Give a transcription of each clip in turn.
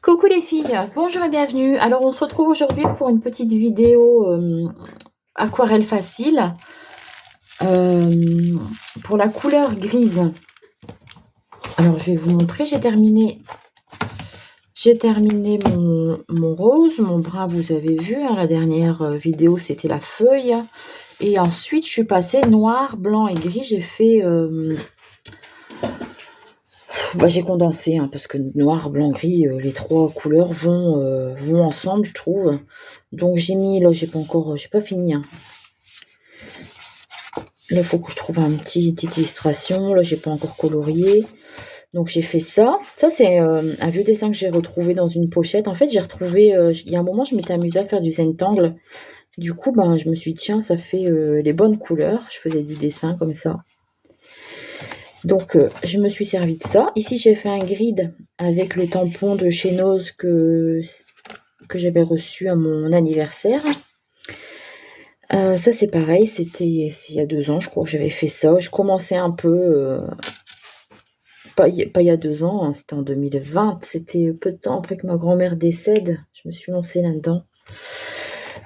Coucou les filles, bonjour et bienvenue. Alors on se retrouve aujourd'hui pour une petite vidéo aquarelle facile pour la couleur grise. Alors je vais vous montrer, j'ai terminé mon rose, mon brun vous avez vu, hein, la dernière vidéo c'était la feuille. Et ensuite je suis passée noir, blanc et gris, j'ai fait... j'ai condensé hein, parce que noir, blanc, gris, les trois couleurs vont ensemble, je trouve. Donc j'ai mis, là j'ai pas fini. Hein. Là il faut que je trouve petite illustration. Là j'ai pas encore colorié. Donc j'ai fait ça. Ça c'est un vieux dessin que j'ai retrouvé dans une pochette. En fait j'ai retrouvé, il y a un moment je m'étais amusée à faire du Zentangle. Du coup je me suis dit tiens ça fait les bonnes couleurs. Je faisais du dessin comme ça. Donc, je me suis servi de ça. Ici, j'ai fait un grid avec le tampon de chez Nose que j'avais reçu à mon anniversaire. Ça, c'est pareil. C'était il y a 2 ans, je crois que j'avais fait ça. Je commençais un peu... pas il y a 2 ans, hein, c'était en 2020. C'était peu de temps après que ma grand-mère décède. Je me suis lancée là-dedans.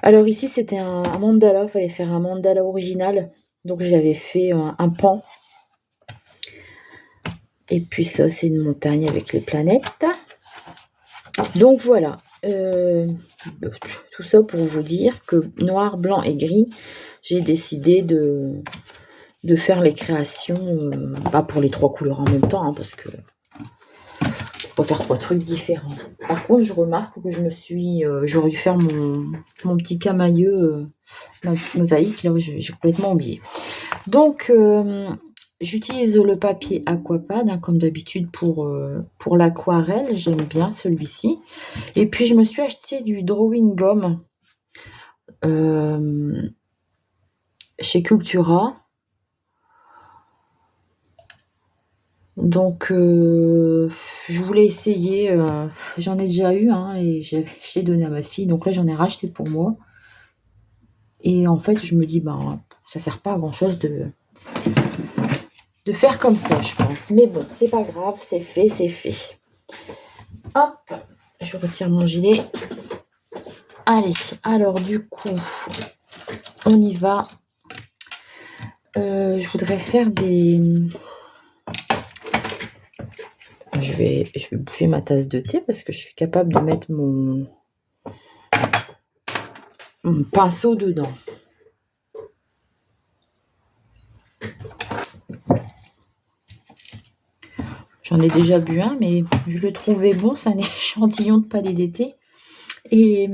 Alors ici, c'était un mandala. Il fallait faire un mandala original. Donc, j'avais fait un pan. Et puis ça, c'est une montagne avec les planètes. Donc voilà. Tout ça pour vous dire que noir, blanc et gris, j'ai décidé de faire les créations pour les 3 couleurs en même temps. Hein, parce que faut pas faire 3 trucs différents. Par contre, je remarque que j'aurais dû faire mon petit camailleux, ma petite mosaïque. Là, j'ai complètement oublié. Donc... j'utilise le papier Aquapad, hein, comme d'habitude pour l'aquarelle. J'aime bien celui-ci. Et puis, je me suis acheté du drawing gum chez Cultura. Donc, je voulais essayer. J'en ai déjà eu, hein, et je l'ai donné à ma fille. Donc là, j'en ai racheté pour moi. Et en fait, je me dis, ça sert pas à grand-chose de faire comme ça, je pense. Mais bon, c'est pas grave, c'est fait, c'est fait. Hop, je retire mon gilet. Allez, alors du coup, on y va. Je voudrais faire des... Je vais bouger ma tasse de thé parce que je suis capable de mettre mon pinceau dedans. J'en ai déjà bu un, mais je le trouvais bon. C'est un échantillon de palais d'été. Et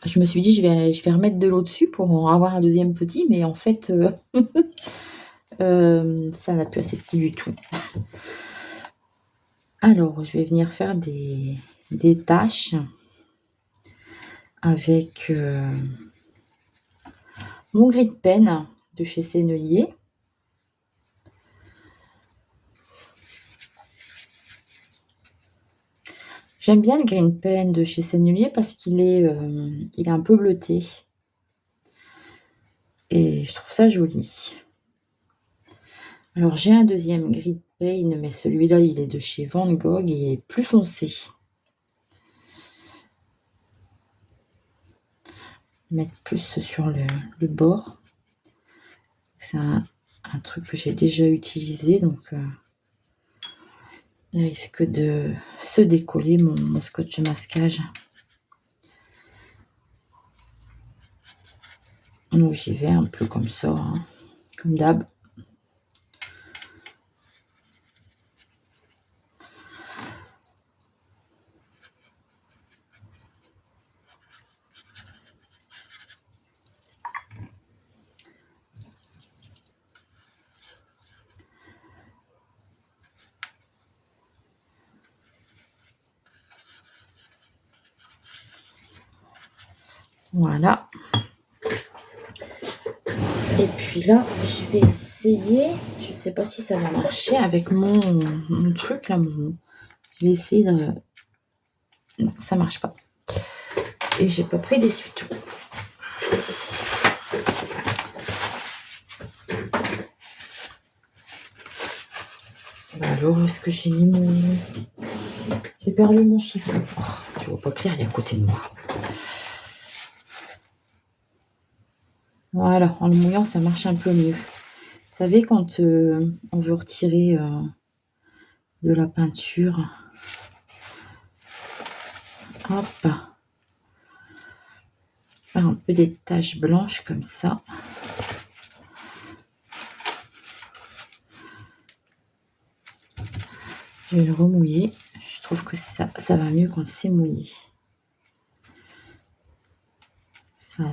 je me suis dit, je vais remettre de l'eau dessus pour en avoir un deuxième petit. Mais en fait, ça n'a plus assez de petit du tout. Alors, je vais venir faire des taches avec mon gris de pen de chez Sennelier. J'aime bien le green pen de chez Sennelier parce qu'il est un peu bleuté. Et je trouve ça joli. Alors, j'ai un deuxième gris pen, mais celui-là, il est de chez Van Gogh et il est plus foncé. Mettre plus sur le bord. C'est un truc que j'ai déjà utilisé, donc il risque de se décoller mon scotch masquage. Donc j'y vais un peu comme ça, hein, comme d'hab. Voilà. Et puis là, je vais essayer, je ne sais pas si ça va marcher avec mon truc là, je vais essayer de... Non, ça marche pas. Et j'ai pas pris d'essuie-tout. Alors, est-ce que j'ai mis mon... J'ai perdu mon chiffon. Oh, je vois pas clair, il est à côté de moi. Voilà, en le mouillant, ça marche un peu mieux. Vous savez, quand on veut retirer de la peinture, hop, faire un peu des taches blanches comme ça. Je vais le remouiller. Je trouve que ça va mieux quand c'est mouillé.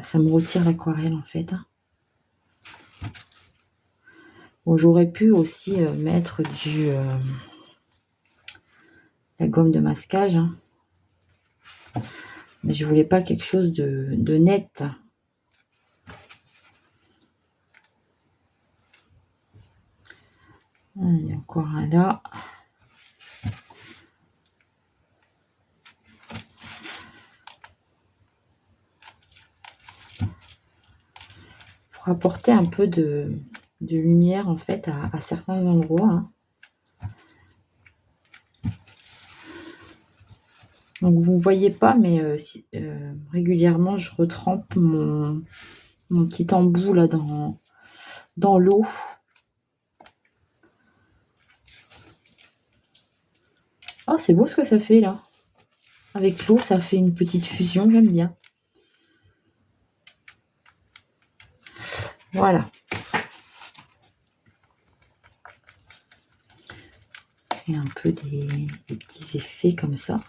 Ça me retire l'aquarelle en fait. Bon, j'aurais pu aussi mettre la gomme de masquage. Hein. Mais je voulais pas quelque chose de net. Il y a encore un là. Pour apporter un peu de lumière en fait à certains endroits. Hein. Donc vous ne voyez pas, mais régulièrement je retrempe mon petit embout là dans l'eau. Oh, c'est beau ce que ça fait là. Avec l'eau, ça fait une petite fusion, j'aime bien. Voilà. Créer un peu des petits effets comme ça.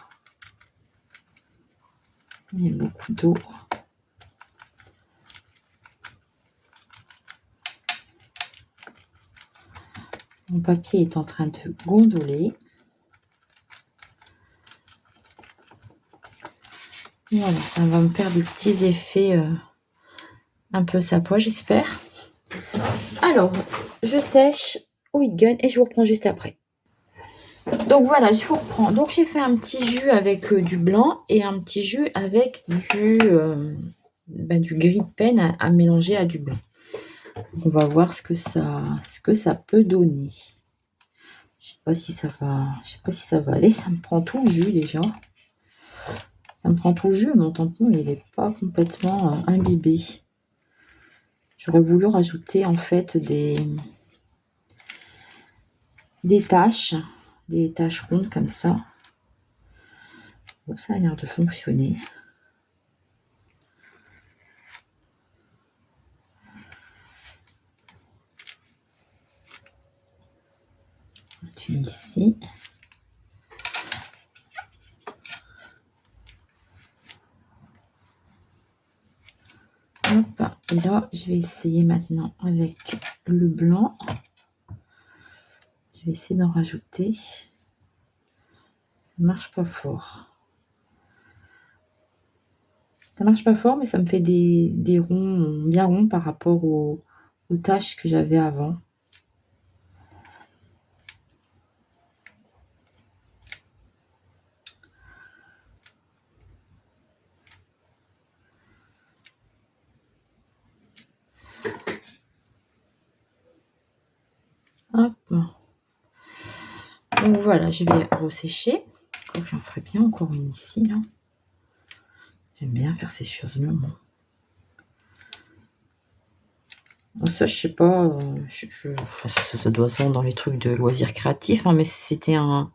Il y a beaucoup d'eau. Mon papier est en train de gondoler. Voilà, ça va me faire des petits effets un peu sapois, j'espère. Alors, je sèche au heat gun et je vous reprends juste après. Donc voilà, je vous reprends. Donc j'ai fait un petit jus avec du blanc et un petit jus avec du gris de peine à mélanger à du blanc. Donc on va voir ce que ça peut donner. Je sais pas si ça va aller. Ça me prend tout le jus déjà. Ça me prend tout le jus. Mon tampon il n'est pas complètement imbibé. J'aurais voulu rajouter en fait des taches rondes comme ça. Bon, ça a l'air de fonctionner. Ici. Hop, et là, je vais essayer maintenant avec le blanc. Je vais essayer d'en rajouter. Ça marche pas fort. Ça marche pas fort, mais ça me fait des ronds bien ronds par rapport aux taches que j'avais avant. Hop. Donc voilà, je vais ressécher. J'en ferai bien encore une ici, là. J'aime bien faire ces choses-là, moi. Ça, je sais pas, ça doit se vendre dans les trucs de loisirs créatifs, hein, mais c'était un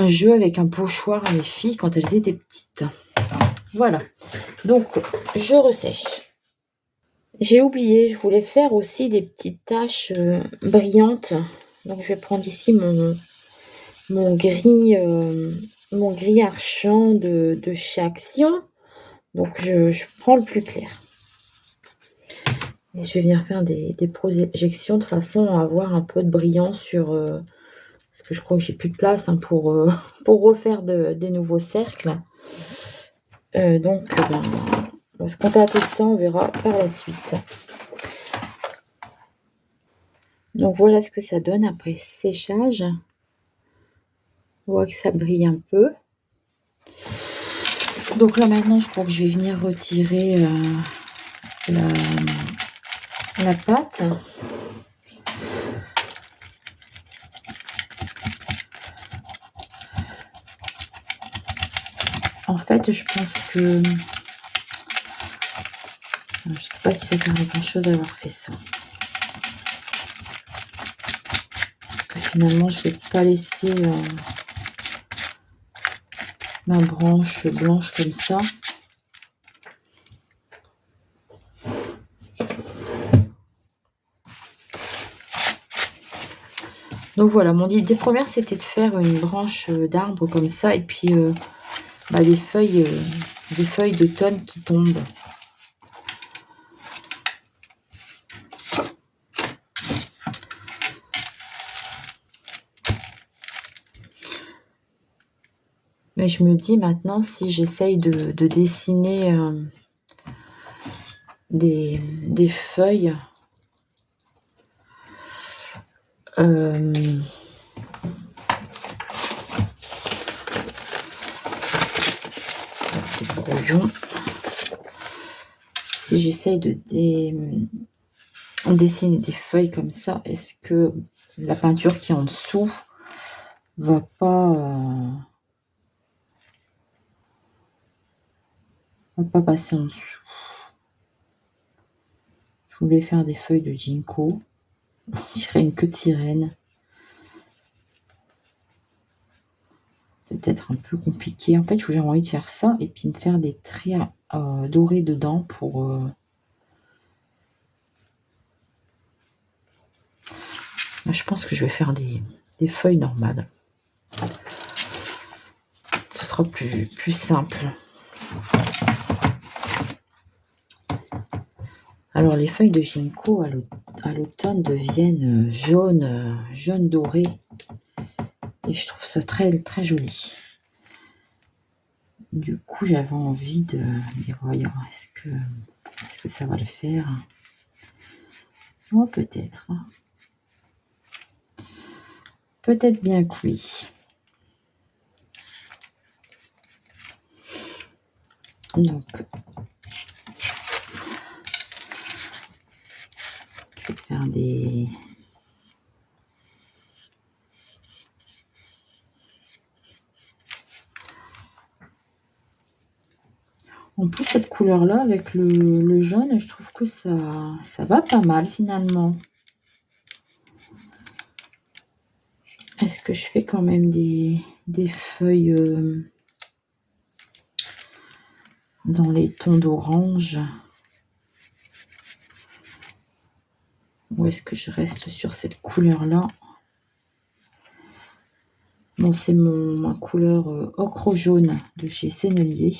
jeu avec un pochoir à mes filles quand elles étaient petites. Voilà, donc je ressèche. J'ai oublié, je voulais faire aussi des petites taches brillantes. Donc je vais prendre ici mon gris argent de chez Action. Donc je prends le plus clair. Et je vais venir faire des projections de façon à avoir un peu de brillant sur... parce que je crois que j'ai plus de place hein, pour refaire des nouveaux cercles. Donc, on va se contenter de ça, on verra par la suite. Donc, voilà ce que ça donne après séchage. On voit que ça brille un peu. Donc là, maintenant, je crois que je vais venir retirer la pâte. fait, je pense que... Je ne sais pas si ça sert à grand chose d'avoir fait ça. Que finalement, je ne vais pas laisser ma branche blanche comme ça. Donc voilà, mon idée première, c'était de faire une branche d'arbre comme ça. Et puis, des feuilles d'automne qui tombent. Mais je me dis maintenant, si j'essaye de dessiner des feuilles, des brouillons, si j'essaye de dessiner des feuilles comme ça, est-ce que la peinture qui est en dessous va pas passer en dessous? Je voulais faire des feuilles de ginkgo. On dirait une queue de sirène. Peut-être un peu compliqué. En fait, j'ai envie de faire ça et puis de faire des traits dorés dedans pour... Je pense que je vais faire des feuilles normales. Ce sera plus simple. Alors, les feuilles de ginkgo à l'automne deviennent jaune doré. Et je trouve ça très, très joli. Du coup, j'avais envie de dire, voyons, est-ce que ça va le faire? Oh, peut-être. Peut-être bien que oui. Donc, je vais faire des... En plus, cette couleur-là, avec le jaune, je trouve que ça va pas mal, finalement. Est-ce que je fais quand même des feuilles dans les tons d'orange? Ou est-ce que je reste sur cette couleur-là? Bon, c'est ma couleur ocre jaune de chez Sennelier.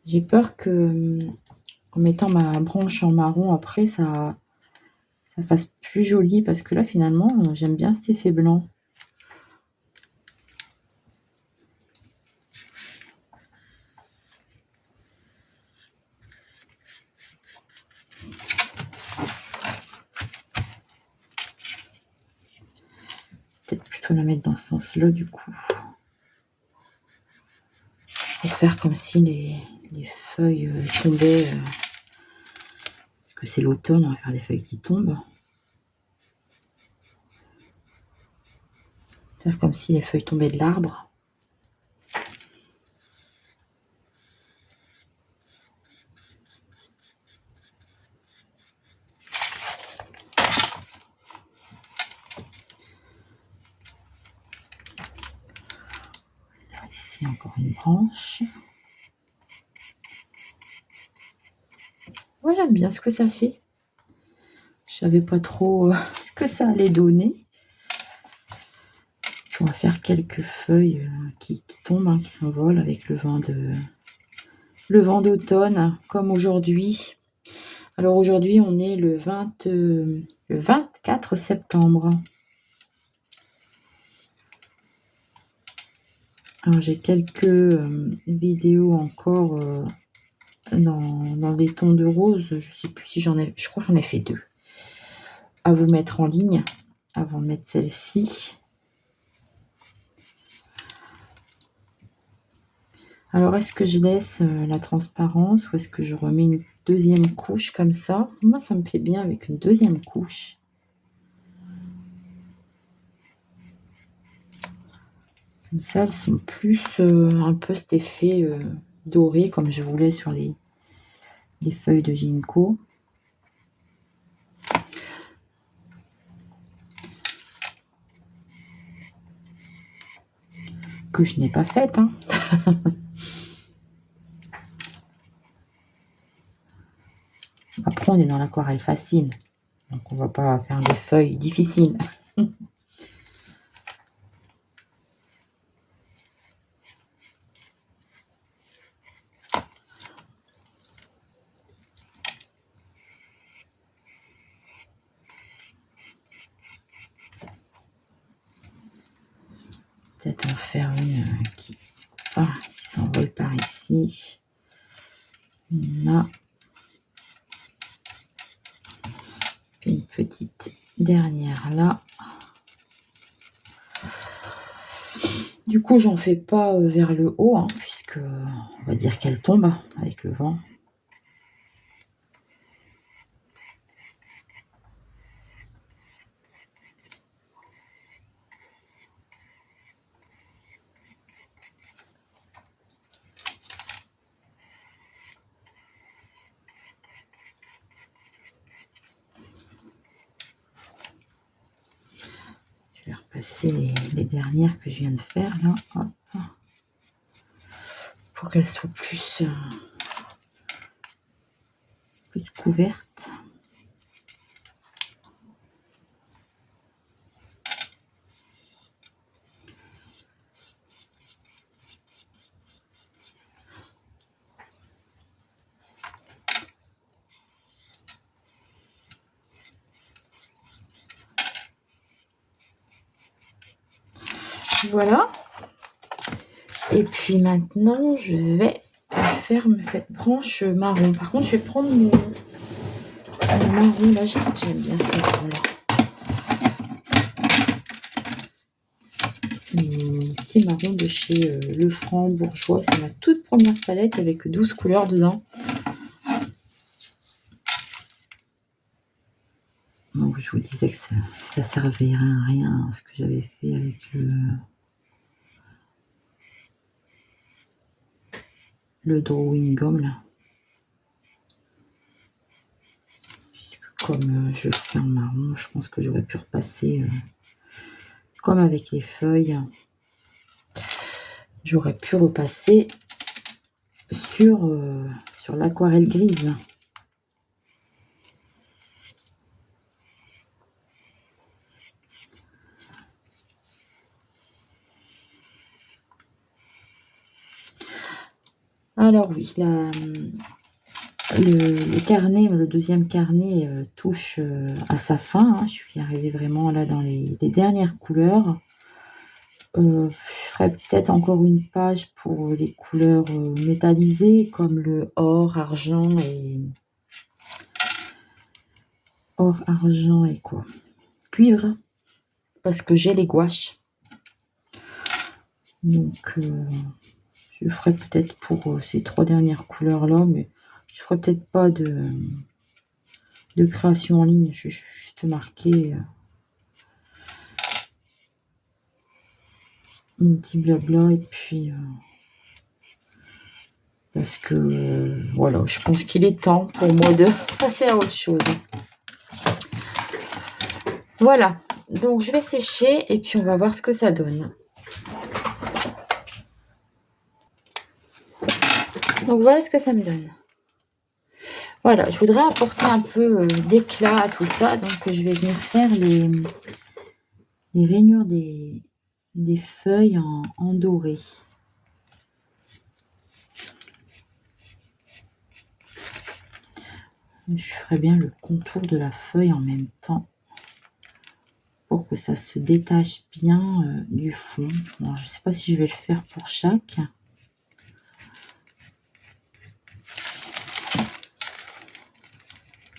J'ai peur que, en mettant ma branche en marron après, ça fasse plus joli, parce que là, finalement, j'aime bien cet effet blanc. Peut-être plutôt la mettre dans ce sens-là, du coup. Pour faire comme si les feuilles tombaient. Parce que c'est l'automne, on va faire des feuilles qui tombent. Faire comme si les feuilles tombaient de l'arbre. Là, ici, encore une branche. Moi, j'aime bien ce que ça fait. Je savais pas trop ce que ça allait donner. Puis on va faire quelques feuilles qui tombent, qui s'envolent avec le vent d'automne, comme aujourd'hui. Alors aujourd'hui, on est le 24 septembre. Alors j'ai quelques vidéos encore dans des tons de rose. Je sais plus si je crois que j'en ai fait 2 à vous mettre en ligne avant de mettre celle-ci. Alors, est-ce que je laisse la transparence ou est-ce que je remets une deuxième couche comme ça? Moi, ça me plaît bien avec une deuxième couche. Comme ça, elles sont plus un peu cet effet doré comme je voulais sur les feuilles de ginkgo. Que je n'ai pas faite, hein. Après, on est dans l'aquarelle facile, donc on va pas faire des feuilles difficiles. Peut-être en faire une qui s'envole par ici. Là. Une petite dernière là. Du coup, j'en fais pas vers le haut, hein, puisque on va dire qu'elle tombe avec le vent. Je vais repasser les dernières que je viens de faire là, hop, pour qu'elles soient plus couvertes. Voilà. Et puis maintenant, je vais faire cette branche marron. Par contre, je vais prendre mon marron là. J'aime bien ce marron-là. C'est mon petit marron de chez Lefranc Bourgeois. C'est ma toute première palette avec 12 couleurs dedans. Donc, je vous disais que ça servirait à rien, ce que j'avais fait avec le drawing gum là. Puisque comme je fais en marron, je pense que j'aurais pu repasser comme avec les feuilles. J'aurais pu repasser sur l'aquarelle grise. Alors oui, le carnet, le deuxième carnet touche à sa fin. Hein. Je suis arrivée vraiment là dans les dernières couleurs. Je ferai peut-être encore une page pour les couleurs métallisées comme le or, argent quoi? Cuivre, parce que j'ai les gouaches. Donc je ferai peut-être pour ces 3 dernières couleurs là, mais je ferai peut-être pas de création en ligne. Je vais juste marquer un petit blabla et puis parce que voilà, je pense qu'il est temps pour moi de passer à autre chose. Voilà, donc je vais sécher et puis on va voir ce que ça donne. Donc voilà ce que ça me donne. Voilà, je voudrais apporter un peu d'éclat à tout ça, donc je vais venir faire les rainures des feuilles en doré. Je ferai bien le contour de la feuille en même temps pour que ça se détache bien du fond. Alors, je ne sais pas si je vais le faire pour chaque.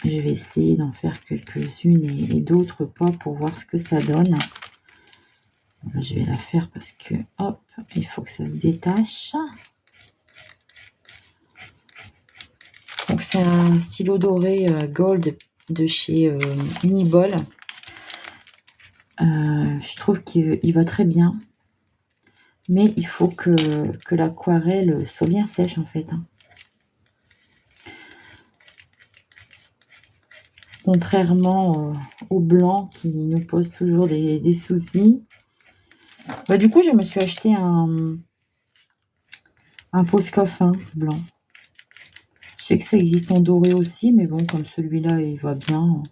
Je vais essayer d'en faire quelques-unes et d'autres pas pour voir ce que ça donne. Là, je vais la faire parce que, hop, il faut que ça se détache. C'est un stylo doré gold de chez Uniball. Je trouve qu'il va très bien. Mais il faut que l'aquarelle soit bien sèche en fait. Contrairement au blanc qui nous pose toujours des soucis. Bah, du coup, je me suis acheté un Posca fin blanc. Je sais que ça existe en doré aussi, mais bon, comme celui-là, il va bien.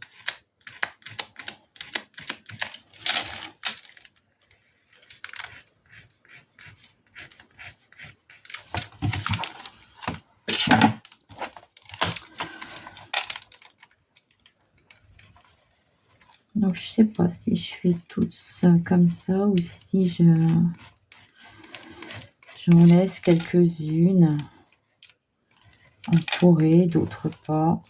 Donc, je sais pas si je fais toutes comme ça ou si j'en laisse quelques-unes entourées, d'autres pas.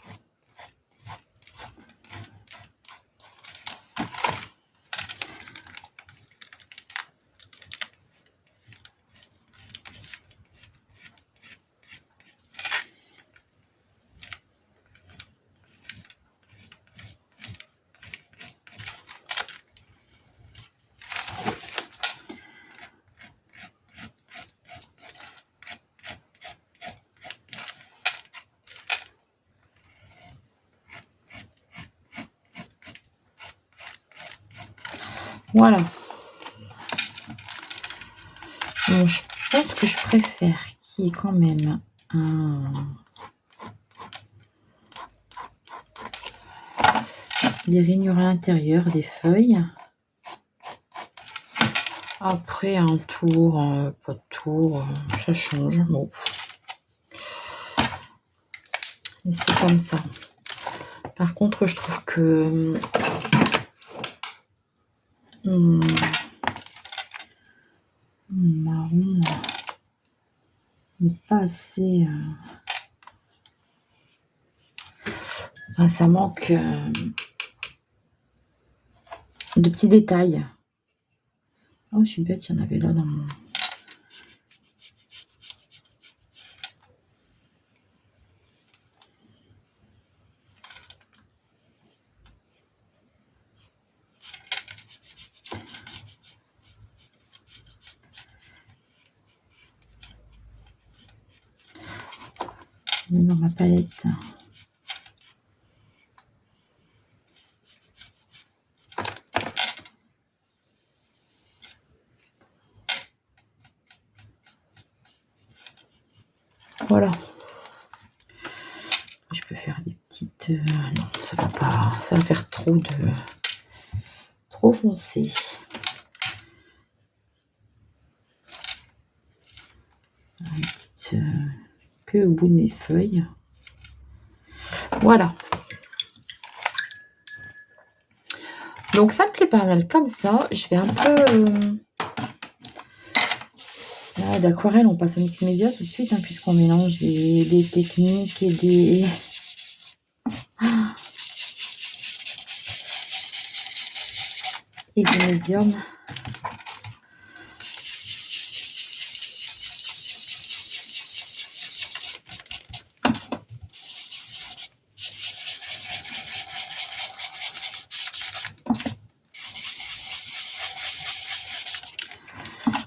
Voilà. Bon, je pense que je préfère qu'il y ait quand même des rainures à l'intérieur, des feuilles. Après, un tour, pas de tour, ça change. Bon. Et c'est comme ça. Par contre, je trouve que marron n'est pas assez. Enfin, ça manque de petits détails. Oh, je suis bête, il y en avait là dans mon. Dans ma palette. Voilà. Je peux faire des petites. Non, ça va pas. Ça va faire trop foncé. Un petit peu au bout de mes feuilles. Voilà. Donc ça me plaît pas mal comme ça. Je vais un peu d'aquarelle, on passe au mix média tout de suite, hein, puisqu'on mélange des techniques et des médiums.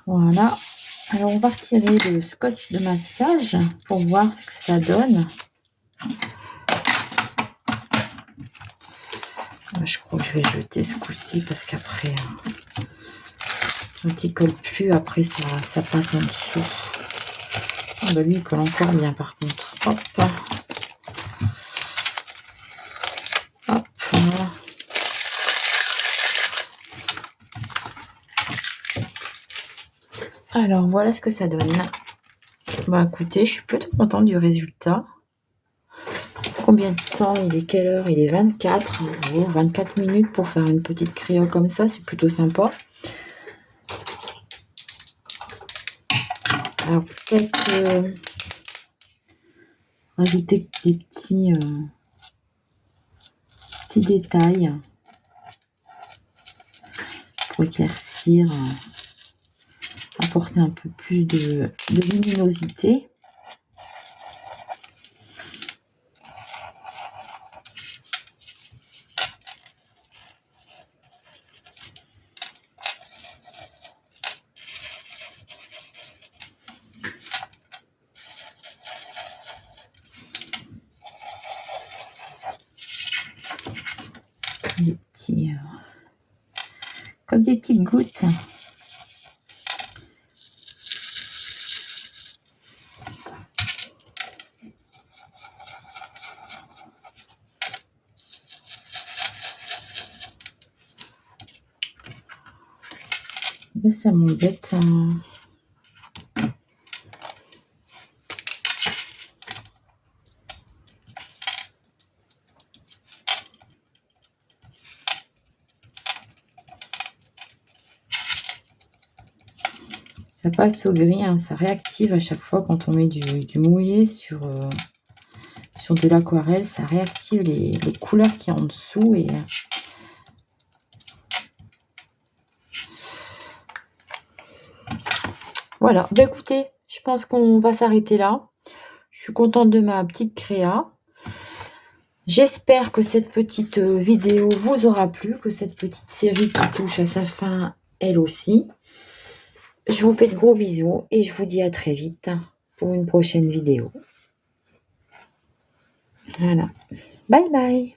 Voilà. Alors, on va retirer le scotch de masquage pour voir ce que ça donne. Je crois que je vais jeter ce coup-ci parce qu'après, quand il colle plus, après ça passe en dessous. Ah bah lui, il colle encore bien par contre. Hop. Hop. Voilà. Alors, voilà ce que ça donne. Bah écoutez, je suis plutôt contente du résultat. Combien de temps? Il est quelle heure? Il est 24. Oh, 24 minutes pour faire une petite créole comme ça, c'est plutôt sympa. Alors peut-être rajouter des petits détails pour éclaircir, apporter un peu plus de luminosité. des petits, comme des petites gouttes. Mais ça m'embête. Ça passe au gris, hein, ça réactive à chaque fois quand on met du mouillé sur de l'aquarelle. Ça réactive les couleurs qui y a en dessous. Et voilà. Bah, écoutez, je pense qu'on va s'arrêter là. Je suis contente de ma petite créa. J'espère que cette petite vidéo vous aura plu, que cette petite série qui touche à sa fin, elle aussi. Je vous fais de gros bisous et je vous dis à très vite pour une prochaine vidéo. Voilà. Bye bye.